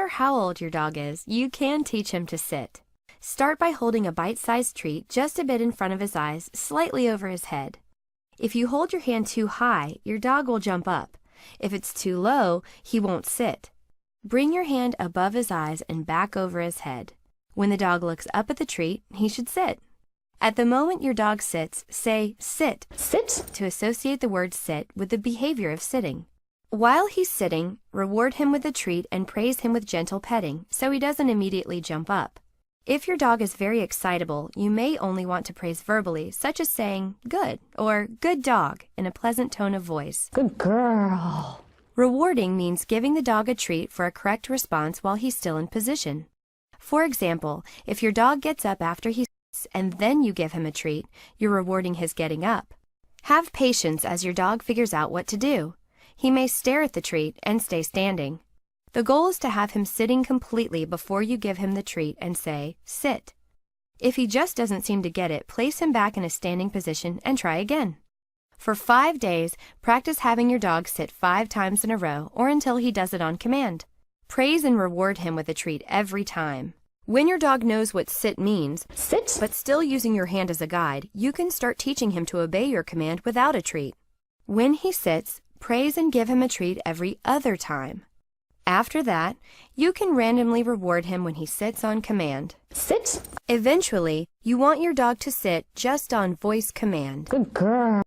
matter how old your dog is, you can teach him to sit. Start by holding a bite-sized treat just a bit in front of his eyes, slightly over his head. If you hold your hand too high, your dog will jump up. If it's too low, he won't sit. Bring your hand above his eyes and back over his head. When the dog looks up at the treat, he should sit. At the moment your dog sits, say sit, sit, to associate the word sit with the behavior of sitting. While he's sitting, reward him with a treat and praise him with gentle petting so he doesn't immediately jump up. If your dog is very excitable, you may only want to praise verbally, such as saying good or good dog in a pleasant tone of voice. Good girl. Rewarding means giving the dog a treat for a correct response while he's still in position. For example, if your dog gets up after he sits and then you give him a treat, you're rewarding his getting up. Have patience as your dog figures out what to do. He may stare at the treat and stay standing. The goal is to have him sitting completely before you give him the treat and say, sit. If he just doesn't seem to get it, place him back in a standing position and try again. For 5 days, practice having your dog sit 5 times in a row or until he does it on command. Praise and reward him with a treat every time. When your dog knows what sit means, sit, but still using your hand as a guide, you can start teaching him to obey your command without a treat. When he sits, praise and give him a treat every other time. After that, you can randomly reward him when he sits on command. Sit. Eventually, you want your dog to sit just on voice command. Good girl.